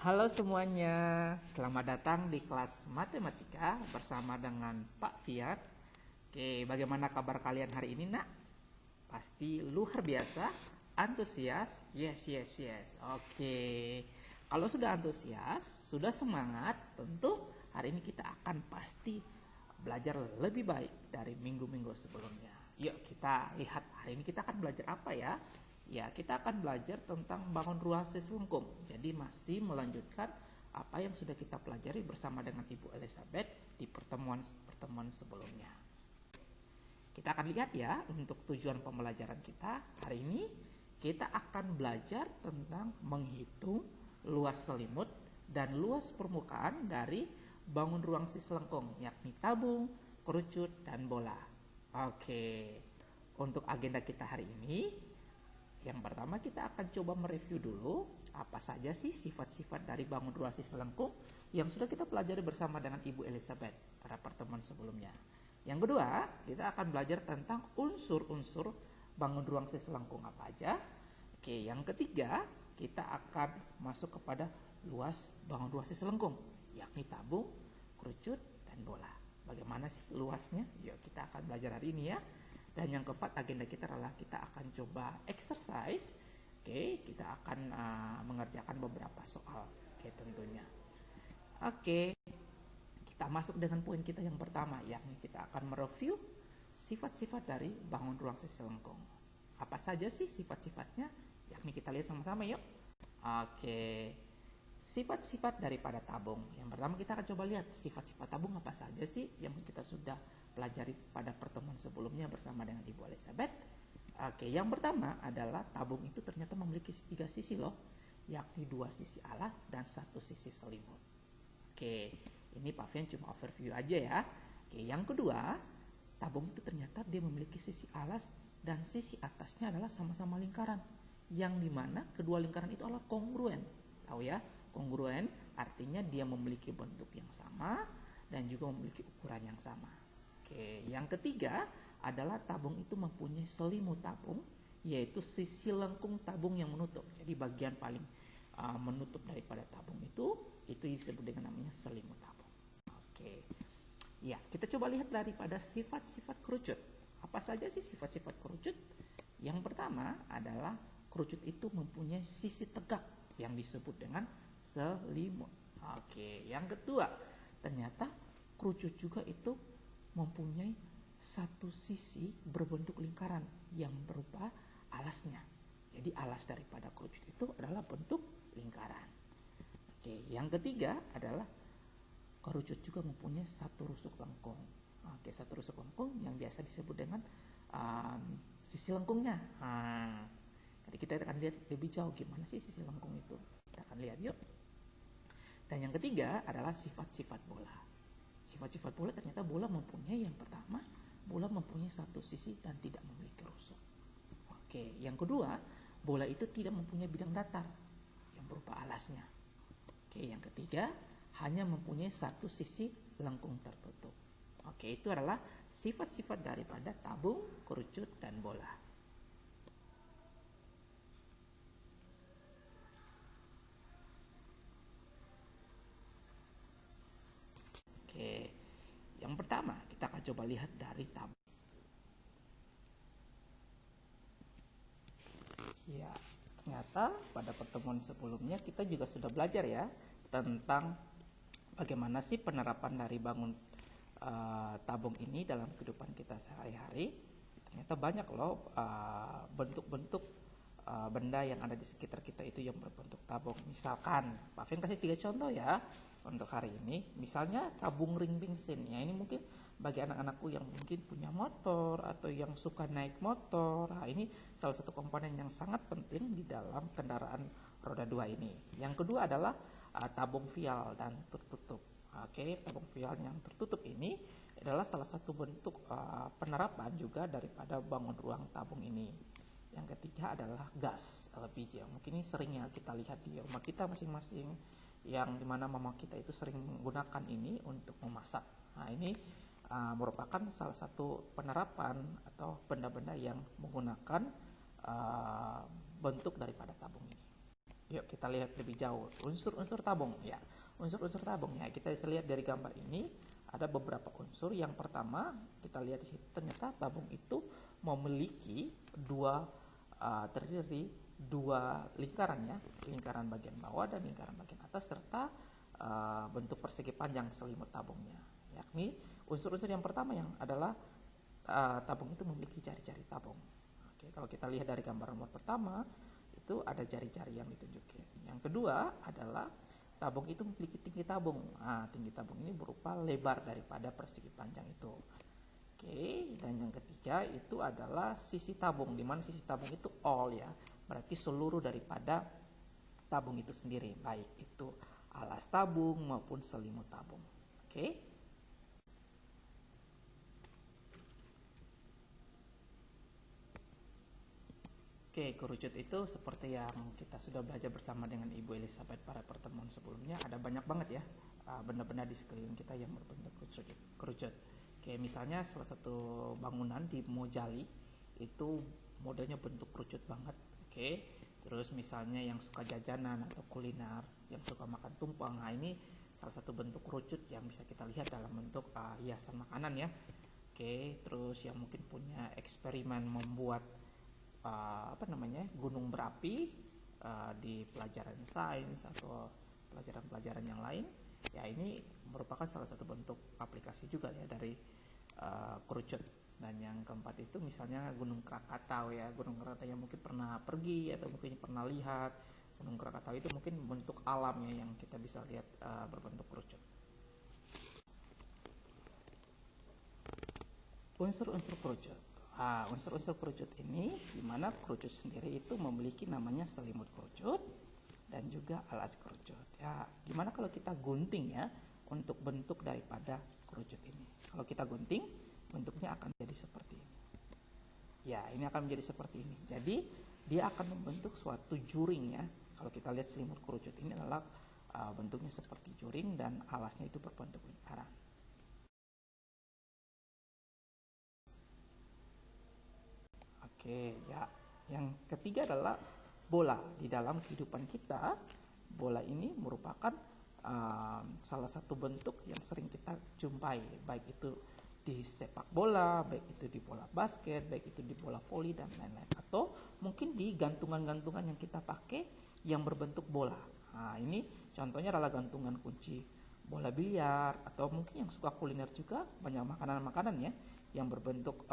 Halo semuanya, selamat datang di kelas matematika bersama dengan Pak Fiat. Oke, bagaimana kabar kalian hari ini, nak? Pasti luar biasa, antusias. Yes, yes, yes. Oke, kalau sudah antusias, sudah semangat, tentu hari ini kita akan pasti belajar lebih baik dari minggu-minggu sebelumnya. Yuk kita lihat hari ini kita akan belajar apa ya? Ya, kita akan belajar tentang bangun ruas selengkung. Jadi masih melanjutkan apa yang sudah kita pelajari bersama dengan Ibu Elizabeth di pertemuan sebelumnya. Kita akan lihat ya untuk tujuan pembelajaran kita hari ini. Kita akan belajar tentang menghitung luas selimut dan luas permukaan dari bangun ruang selengkung, yakni tabung, kerucut, dan bola. Oke, untuk agenda kita hari ini, yang pertama kita akan coba mereview dulu apa saja sih sifat-sifat dari bangun ruang selengkung yang sudah kita pelajari bersama dengan Ibu Elizabeth pada pertemuan sebelumnya. Yang kedua, kita akan belajar tentang unsur-unsur bangun ruang selengkung apa aja. Oke, yang ketiga, kita akan masuk kepada luas bangun ruang selengkung, yakni tabung, kerucut, dan bola. Bagaimana sih luasnya? Yuk kita akan belajar hari ini ya. Dan yang keempat, agenda kita adalah kita akan coba exercise. Oke, kita akan mengerjakan beberapa soal. Oke, tentunya. Oke, kita masuk dengan poin kita yang pertama, yakni kita akan mereview sifat-sifat dari bangun ruang selengkung. Apa saja sih sifat-sifatnya? Yakni kita lihat sama-sama yuk. Oke, sifat-sifat daripada tabung. Yang pertama kita akan coba lihat sifat-sifat tabung apa saja sih yang kita sudah pelajari pada pertemuan sebelumnya bersama dengan Ibu Elizabeth. Oke, yang pertama adalah tabung itu ternyata memiliki 3 sisi loh, yakni 2 sisi alas dan 1 sisi selimut. Oke, ini Pak Fian cuma overview aja ya. Oke, yang kedua, tabung itu ternyata dia memiliki sisi alas dan sisi atasnya adalah sama-sama lingkaran, yang dimana kedua lingkaran itu adalah kongruen. Tahu ya, kongruen artinya dia memiliki bentuk yang sama dan juga memiliki ukuran yang sama. Oke, yang ketiga adalah tabung itu mempunyai selimut tabung, yaitu sisi lengkung tabung yang menutup. Jadi bagian paling menutup daripada tabung itu disebut dengan namanya selimut tabung. Oke, ya kita coba lihat daripada sifat-sifat kerucut. Apa saja sih sifat-sifat kerucut? Yang pertama adalah kerucut itu mempunyai sisi tegak yang disebut dengan selimut. Oke, yang kedua ternyata kerucut juga itu mempunyai satu sisi berbentuk lingkaran yang berupa alasnya. Jadi alas daripada kerucut itu adalah bentuk lingkaran. Oke, yang ketiga adalah kerucut juga mempunyai satu rusuk lengkung. Oke, satu rusuk lengkung yang biasa disebut dengan sisi lengkungnya. Jadi kita akan lihat lebih jauh gimana sih sisi lengkung itu. Kita akan lihat yuk. Dan yang ketiga adalah sifat-sifat bola. Sifat-sifat bola ternyata bola mempunyai yang pertama, bola mempunyai satu sisi dan tidak memiliki rusuk. Oke, yang kedua, bola itu tidak mempunyai bidang datar yang berupa alasnya. Oke, yang ketiga, hanya mempunyai satu sisi lengkung tertutup. Oke, itu adalah sifat-sifat daripada tabung, kerucut, dan bola. Oke, yang pertama kita akan coba lihat dari tabung. Ya, ternyata pada pertemuan sebelumnya kita juga sudah belajar ya tentang bagaimana sih penerapan dari bangun tabung ini dalam kehidupan kita sehari-hari. Ternyata banyak loh bentuk-bentuk benda yang ada di sekitar kita itu yang berbentuk tabung. Misalkan, Pak Vin kasih 3 contoh ya untuk hari ini. Misalnya tabung ring bensin. Ya ini mungkin bagi anak-anakku yang mungkin punya motor atau yang suka naik motor. Nah, ini salah satu komponen yang sangat penting di dalam kendaraan roda 2 ini. Yang kedua adalah tabung vial dan tertutup. Oke, tabung vial yang tertutup ini adalah salah satu bentuk penerapan juga daripada bangun ruang tabung ini. Yang ketiga adalah gas LPG. Mungkin ini seringnya kita lihat di rumah kita masing-masing, yang dimana mama kita itu sering menggunakan ini untuk memasak. Nah ini merupakan salah satu penerapan atau benda-benda yang menggunakan bentuk daripada tabung ini. Yuk kita lihat lebih jauh. Unsur-unsur tabung ya. Unsur-unsur tabung ya. Kita bisa lihat dari gambar ini ada beberapa unsur. Yang pertama kita lihat di sini ternyata tabung itu memiliki terdiri dari dua lingkaran ya, lingkaran bagian bawah dan lingkaran bagian atas serta bentuk persegi panjang selimut tabungnya. Yakni unsur-unsur yang pertama yang adalah tabung itu memiliki jari-jari tabung. Oke, kalau kita lihat dari gambar nomor pertama itu ada jari-jari yang ditunjukin. Yang kedua adalah tabung itu memiliki tinggi tabung. Nah, tinggi tabung ini berupa lebar daripada persegi panjang itu. Oke, dan yang ketiga itu adalah sisi tabung, di mana sisi tabung itu all ya, berarti seluruh daripada tabung itu sendiri, baik itu alas tabung maupun selimut tabung. Oke. Oke, kerucut itu seperti yang kita sudah belajar bersama dengan Ibu Elizabeth pada pertemuan sebelumnya, ada banyak banget ya benda-benda di sekeliling kita yang berbentuk kerucut. Oke, misalnya salah satu bangunan di Mojali itu modelnya bentuk kerucut banget. Oke, terus misalnya yang suka jajanan atau kuliner, yang suka makan tumpeng, nah ini salah satu bentuk kerucut yang bisa kita lihat dalam bentuk hiasan makanan ya. Oke, terus yang mungkin punya eksperimen membuat gunung berapi di pelajaran sains atau pelajaran-pelajaran yang lain ya, ini merupakan salah satu bentuk aplikasi juga ya dari kerucut. Dan yang keempat itu misalnya Gunung Krakatau ya, Gunung Krakatau yang mungkin pernah pergi atau mungkin pernah lihat. Gunung Krakatau itu mungkin bentuk alam ya yang kita bisa lihat berbentuk kerucut. Unsur-unsur kerucut. Unsur-unsur kerucut ini dimana kerucut sendiri itu memiliki namanya selimut kerucut dan juga alas kerucut ya. Gimana kalau kita gunting ya untuk bentuk daripada kerucut ini? Kalau kita gunting bentuknya akan jadi seperti ini ya, ini akan menjadi seperti ini. Jadi dia akan membentuk suatu juring ya. Kalau kita lihat selimut kerucut ini adalah bentuknya seperti juring dan alasnya itu berbentuk lingkaran. Oke, ya. Yang ketiga adalah bola. Di dalam kehidupan kita, bola ini merupakan salah satu bentuk yang sering kita jumpai, baik itu di sepak bola, baik itu di bola basket, baik itu di bola voli dan lain-lain. Atau mungkin di gantungan-gantungan yang kita pakai yang berbentuk bola. Nah, ini contohnya adalah gantungan kunci bola biliar, atau mungkin yang suka kuliner juga banyak makanan-makanan ya yang berbentuk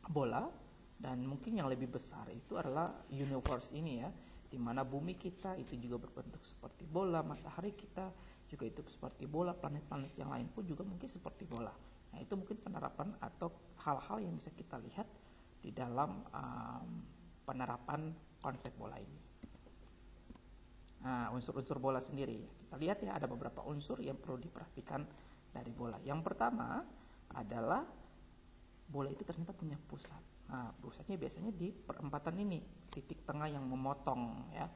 bola. Dan mungkin yang lebih besar itu adalah universe ini ya, dimana bumi kita itu juga berbentuk seperti bola, matahari kita juga itu seperti bola, planet-planet yang lain pun juga mungkin seperti bola. Nah, itu mungkin penerapan atau hal-hal yang bisa kita lihat di dalam penerapan konsep bola ini. Nah, unsur-unsur bola sendiri kita lihat ya, ada beberapa unsur yang perlu diperhatikan dari bola. Yang pertama adalah bola itu ternyata punya pusat. Nah, pusatnya biasanya di perempatan ini, titik tengah yang memotong ya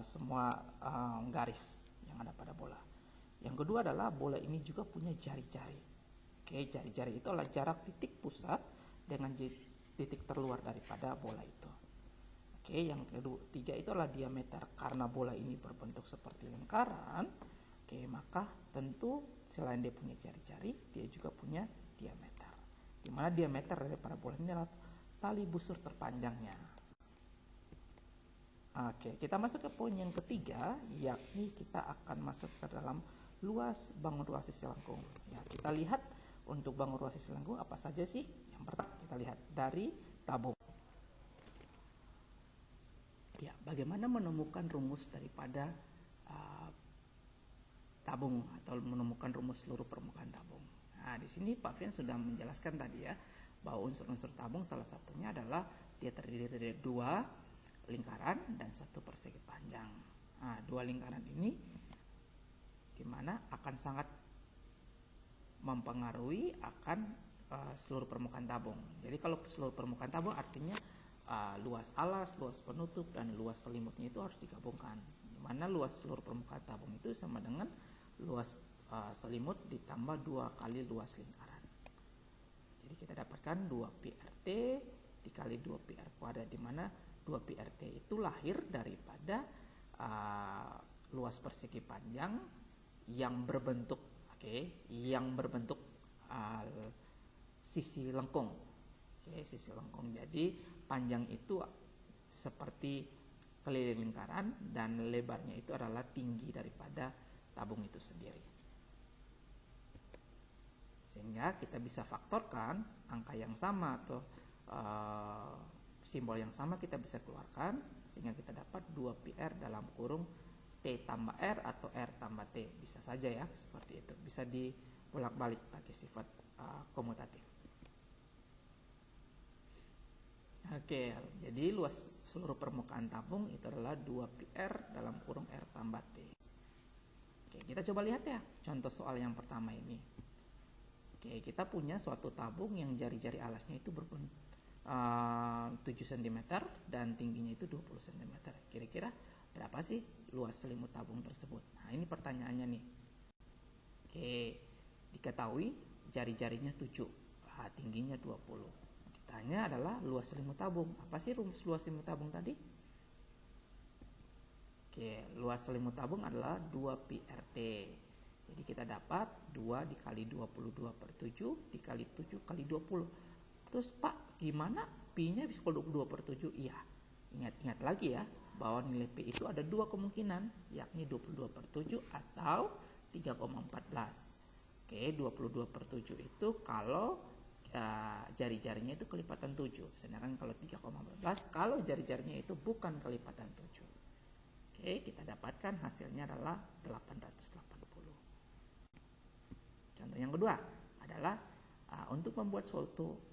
semua garis yang ada pada bola. Yang kedua adalah bola ini juga punya jari-jari. Oke, jari-jari itu adalah jarak titik pusat dengan titik terluar daripada bola itu. Oke, yang ketiga itu adalah diameter. Karena bola ini berbentuk seperti lingkaran, oke, maka tentu selain dia punya jari-jari, dia juga punya diameter. Di mana diameter daripada bola ini adalah tali busur terpanjangnya. Oke, kita masuk ke poin yang ketiga, yakni kita akan masuk ke dalam luas bangun ruas sisi lengkung. Ya, kita lihat untuk bangun ruas sisi lengkung apa saja sih? Yang pertama kita lihat dari tabung. Ya, bagaimana menemukan rumus daripada tabung atau menemukan rumus seluruh permukaan tabung. Nah, di sini Pak Fian sudah menjelaskan tadi ya, bahwa unsur-unsur tabung salah satunya adalah dia terdiri dari dua lingkaran dan satu persegi panjang. Nah, dua lingkaran ini dimana akan sangat mempengaruhi akan seluruh permukaan tabung. Jadi kalau seluruh permukaan tabung artinya luas alas, luas penutup, dan luas selimutnya itu harus digabungkan. Dimana luas seluruh permukaan tabung itu sama dengan luas selimut ditambah 2 kali luas lingkaran. Jadi kita dapatkan 2 PRT dikali 2 PR kuadrat, dimana 2pi RT itu lahir daripada luas persegi panjang yang berbentuk sisi lengkung. Sisi lengkung. Jadi panjang itu seperti keliling lingkaran dan lebarnya itu adalah tinggi daripada tabung itu sendiri. Sehingga kita bisa faktorkan angka yang sama atau simbol yang sama kita bisa keluarkan, sehingga kita dapat 2πr dalam kurung T tambah R atau R tambah T. Bisa saja ya, seperti itu. Bisa dibolak-balik pakai sifat komutatif. Oke, jadi luas seluruh permukaan tabung itu adalah 2πr dalam kurung R tambah T. Oke, kita coba lihat ya contoh soal yang pertama ini. Oke, kita punya suatu tabung yang jari-jari alasnya itu berbentuk 7 cm dan tingginya itu 20 cm. Kira-kira berapa sih luas selimut tabung tersebut? Nah, ini pertanyaannya nih. Oke, diketahui jari-jarinya 7, tingginya 20. Ditanya adalah luas selimut tabung. Apa sih rumus luas selimut tabung tadi? Oke, luas selimut tabung adalah 2pi RT. Jadi kita dapat 2 dikali 22 per 7 dikali 7 kali 20. Terus Pak, gimana Pi-nya bisa 22 per 7? Iya, ingat lagi ya, bahwa nilai Pi itu ada dua kemungkinan, yakni 22 per 7 atau 3,14. Oke, 22 per 7 itu kalau jari-jarinya itu kelipatan 7. Sedangkan kalau 3,14 kalau jari-jarinya itu bukan kelipatan 7. Oke, kita dapatkan hasilnya adalah 880. Contoh yang kedua adalah untuk membuat suatu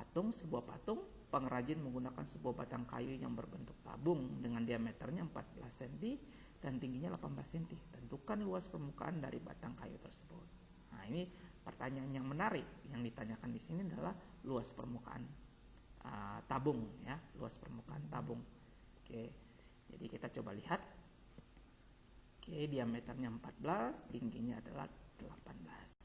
sebuah patung, pengrajin menggunakan sebuah batang kayu yang berbentuk tabung dengan diameternya 14 cm dan tingginya 18 cm. Tentukan luas permukaan dari batang kayu tersebut. Nah, ini pertanyaan yang menarik yang ditanyakan di sini adalah luas permukaan tabung ya, luas permukaan tabung. Oke. Jadi kita coba lihat. Oke, diameternya 14, tingginya adalah 18.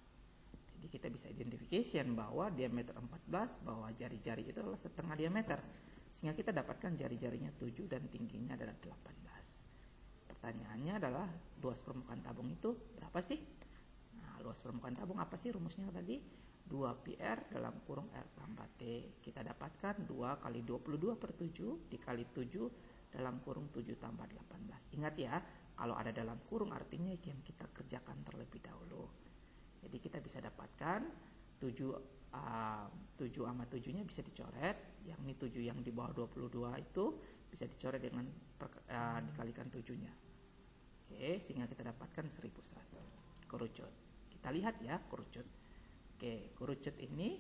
Jadi kita bisa identification bahwa diameter 14, bahwa jari-jari itu adalah setengah diameter. Sehingga kita dapatkan jari-jarinya 7 dan tingginya adalah 18. Pertanyaannya adalah luas permukaan tabung itu berapa sih? Nah, luas permukaan tabung apa sih rumusnya tadi? 2πr dalam kurung R tambah T. Kita dapatkan 2 kali 22 per 7 dikali 7 dalam kurung 7 tambah 18. Ingat ya, kalau ada dalam kurung artinya yang kita kerjakan terlebih dahulu. Jadi kita bisa dapatkan 7 sama 7-nya bisa dicoret, yakni 7 yang di bawah 22 itu bisa dicoret dengan dikalikan 7-nya. Oke, sehingga kita dapatkan 1100. Kerucut. Kita lihat ya kerucut. Oke, kerucut ini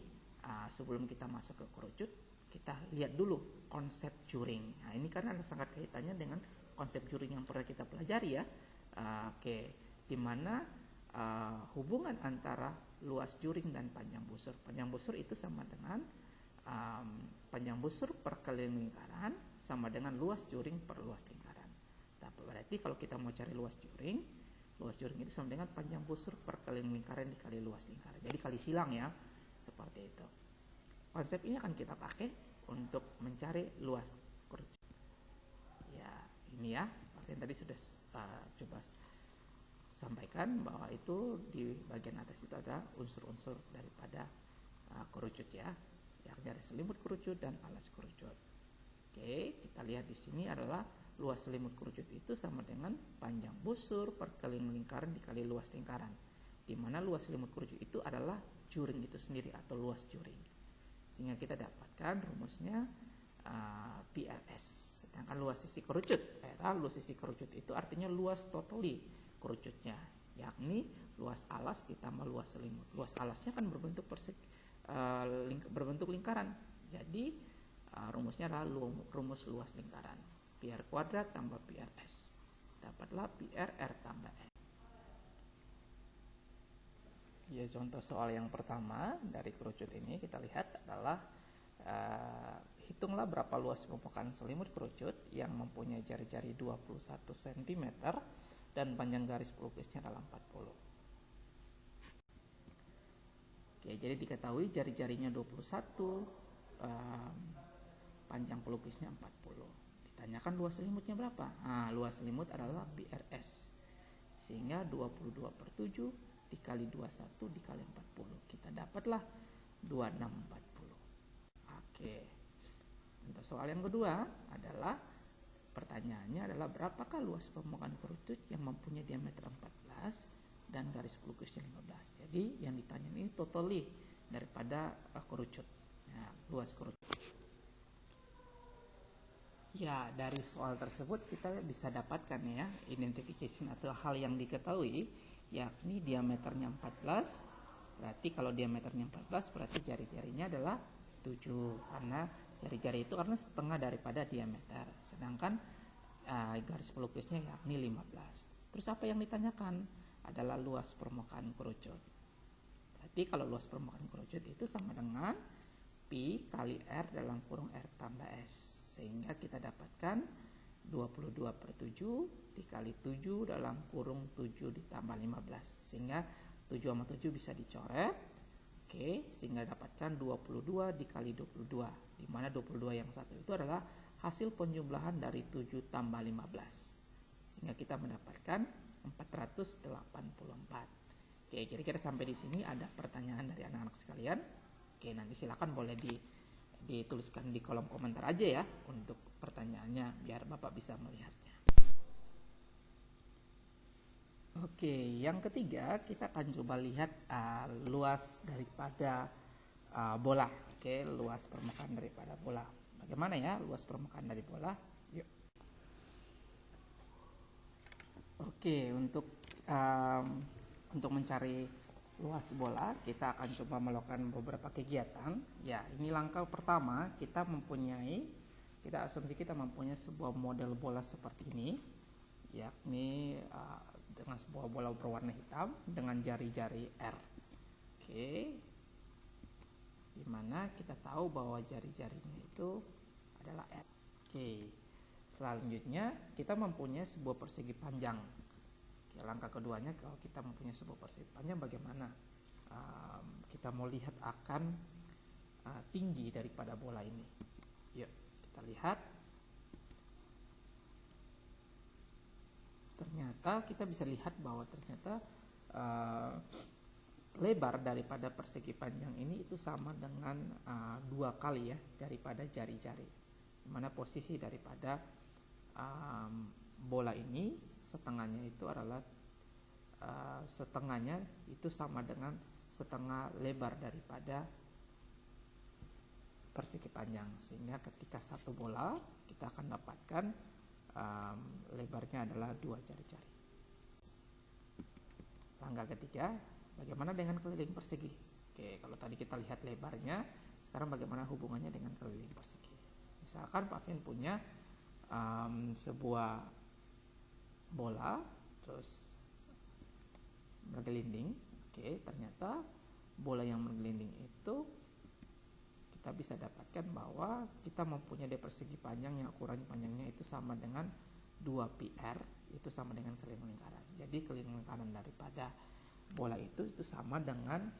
sebelum kita masuk ke kerucut, kita lihat dulu konsep juring. Nah, ini karena sangat kaitannya dengan konsep juring yang pernah kita pelajari ya. Oke, di mana hubungan antara luas juring dan panjang busur. Panjang busur itu sama dengan panjang busur per keliling lingkaran sama dengan luas juring per luas lingkaran. Nah, berarti kalau kita mau cari luas juring itu sama dengan panjang busur per keliling lingkaran dikali luas lingkaran. Jadi kali silang ya, seperti itu. Konsep ini akan kita pakai untuk mencari luas kerucut. Ya, ini ya, yang tadi sudah coba sampaikan bahwa itu di bagian atas itu ada unsur-unsur daripada kerucut ya, yakni ada selimut kerucut dan alas kerucut. Oke, kita lihat di sini adalah luas selimut kerucut itu sama dengan panjang busur per keliling lingkaran dikali luas lingkaran, di mana luas selimut kerucut itu adalah juring itu sendiri atau luas juring. Sehingga kita dapatkan rumusnya PRS. Sedangkan luas sisi kerucut, luas sisi kerucut itu artinya luas totally kerucutnya, yakni luas alas ditambah luas selimut. Luas alasnya kan berbentuk berbentuk lingkaran. Jadi rumusnya adalah rumus luas lingkaran. PR kuadrat tambah PRS. Dapatlah PR R tambah N. Ya, contoh soal yang pertama dari kerucut ini kita lihat adalah hitunglah berapa luas permukaan selimut kerucut yang mempunyai jari-jari 21 cm dan panjang garis pelukisnya adalah 40. Oke, jadi diketahui jari-jarinya 21, panjang pelukisnya 40. Ditanyakan luas selimutnya berapa? Nah, luas selimut adalah PRS. Sehingga 22/7 dikali 21 dikali 40. Kita dapatlah 2640. Oke. Untuk soal yang kedua adalah pertanyaannya adalah berapakah luas permukaan kerucut yang mempunyai diameter 14 dan garis pelukisnya 15. Jadi yang ditanya ini totally daripada kerucut. Nah, luas kerucut. Ya, dari soal tersebut kita bisa dapatkan ya identification atau hal yang diketahui, yakni diameternya 14. Berarti kalau diameternya 14 berarti jari-jarinya adalah 7, karena jari-jari itu karena setengah daripada diameter. Sedangkan garis pelukisnya yakni 15. Terus apa yang ditanyakan adalah luas permukaan kerucut. Berarti kalau luas permukaan kerucut itu sama dengan Pi kali R dalam kurung R tambah S. Sehingga kita dapatkan 22/7 dikali 7 dalam kurung 7 ditambah 15. Sehingga 7 sama 7 bisa dicoret. Oke, sehingga dapatkan 22 dikali 22. Di mana 22 yang satu itu adalah hasil penjumlahan dari 7 tambah 15. Sehingga kita mendapatkan 484. Oke, kira-kira sampai di sini ada pertanyaan dari anak-anak sekalian. Oke, nanti silakan boleh dituliskan di kolom komentar aja ya untuk pertanyaannya biar Bapak bisa melihatnya. Oke, yang ketiga kita akan coba lihat luas daripada bola. Oke, luas permukaan daripada bola. Bagaimana ya luas permukaan dari bola? Yuk. Oke, untuk mencari luas bola kita akan coba melakukan beberapa kegiatan. Ya, ini langkah pertama kita asumsi kita mempunyai sebuah model bola seperti ini, yakni dengan sebuah bola berwarna hitam dengan jari-jari R. Oke, dimana kita tahu bahwa jari-jarinya itu adalah R. Oke, selanjutnya kita mempunyai sebuah persegi panjang. Oke, langkah keduanya kalau kita mempunyai sebuah persegi panjang bagaimana? Kita mau lihat akan tinggi daripada bola ini. Yuk kita lihat. Ternyata kita bisa lihat bahwa ternyata lebar daripada persegi panjang ini itu sama dengan 2 kali ya daripada jari-jari. Dimana posisi daripada bola ini setengahnya itu adalah setengahnya itu sama dengan setengah lebar daripada persegi panjang. Sehingga ketika satu bola kita akan dapatkan lebarnya adalah 2 jari-jari. Langkah ketiga, bagaimana dengan keliling persegi? Oke, kalau tadi kita lihat lebarnya, sekarang bagaimana hubungannya dengan keliling persegi? Misalkan Pak Fian punya sebuah bola terus bergelinding. Oke, ternyata bola yang bergelinding itu kita bisa dapatkan bahwa kita mempunyai persegi panjang yang ukuran panjangnya itu sama dengan 2πr, itu sama dengan keliling lingkaran. Jadi keliling lingkaran daripada bola itu sama dengan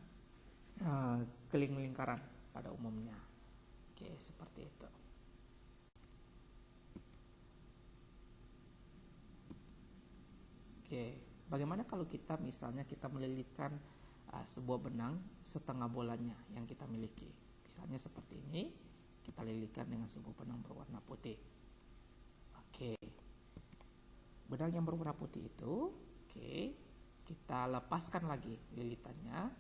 keliling lingkaran pada umumnya. Oke, seperti itu. Oke, bagaimana kalau kita misalnya kita melilitkan sebuah benang setengah bolanya yang kita miliki. Misalnya seperti ini, kita lilitkan dengan sebuah benang berwarna putih. Oke, benang yang berwarna putih itu, kita lepaskan lagi lilitannya.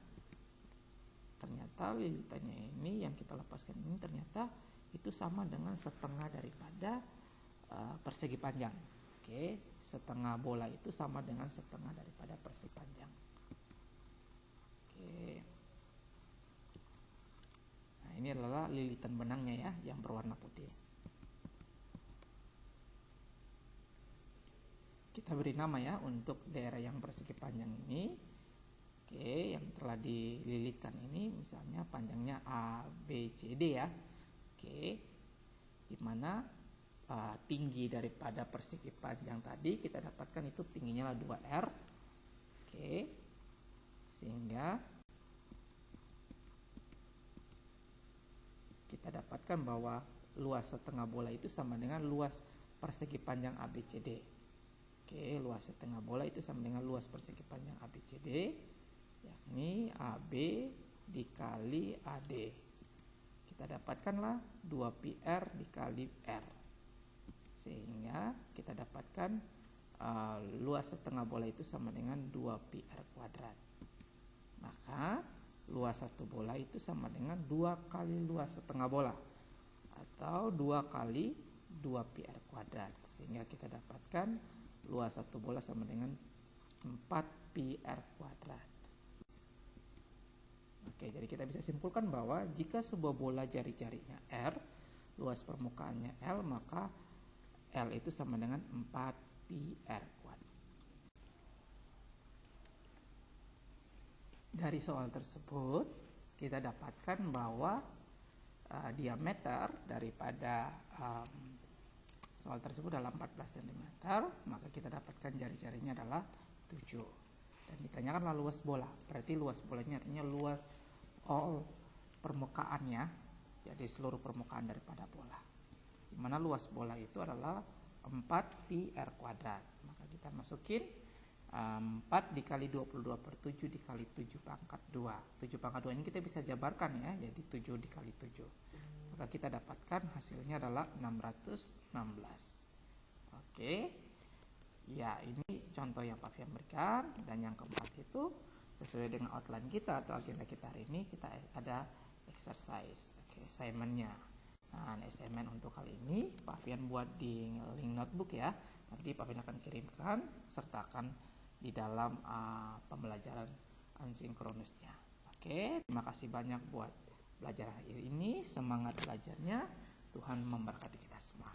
Ternyata lilitannya ini yang kita lepaskan ini ternyata itu sama dengan setengah daripada persegi panjang. Oke, setengah bola itu sama dengan setengah daripada persegi panjang. Oke. Nah, ini adalah lilitan benangnya ya yang berwarna putih. Kita beri nama ya untuk daerah yang persegi panjang ini. Oke, yang telah dililitkan ini misalnya panjangnya A, B, C, D ya. Oke, dimana tinggi daripada persegi panjang tadi kita dapatkan itu tingginya adalah 2R. Oke, sehingga kita dapatkan bahwa luas setengah bola itu sama dengan luas persegi panjang ABCD. Oke, luas setengah bola itu sama dengan luas persegi panjang ABCD, yakni AB dikali AD. Kita dapatkanlah 2πr dikali r. Sehingga kita dapatkan luas setengah bola itu sama dengan 2πr kuadrat. Maka luas satu bola itu sama dengan 2 kali luas setengah bola, atau 2 kali 2πr kuadrat. Sehingga kita dapatkan luas satu bola sama dengan 4πr kuadrat. Oke, jadi kita bisa simpulkan bahwa jika sebuah bola jari-jarinya R, luas permukaannya L, maka L itu sama dengan 4πr kuadrat. Dari soal tersebut, kita dapatkan bahwa diameter daripada soal tersebut adalah 14 cm, maka kita dapatkan jari-jarinya adalah 7. Dan ditanyakanlah luas bola, berarti luas bolanya artinya luas all permukaannya, jadi seluruh permukaan daripada bola, dimana luas bola itu adalah 4πr kuadrat. Maka kita masukin 4 dikali 22/7 dikali 7 pangkat 2. 7 pangkat 2 ini kita bisa jabarkan ya, jadi 7 dikali 7. Maka kita dapatkan hasilnya adalah 616. Oke. Ya, ini contoh yang Pak Fian berikan. Dan yang keempat itu sesuai dengan outline kita atau agenda kita hari ini, kita ada exercise, assignment-nya. Nah, assignment untuk kali ini Pak Fian buat di link notebook ya. Nanti Pak Fian akan kirimkan sertakan di dalam pembelajaran asinkronusnya. Oke, terima kasih banyak buat belajar hari ini. Semangat belajarnya. Tuhan memberkati kita semua.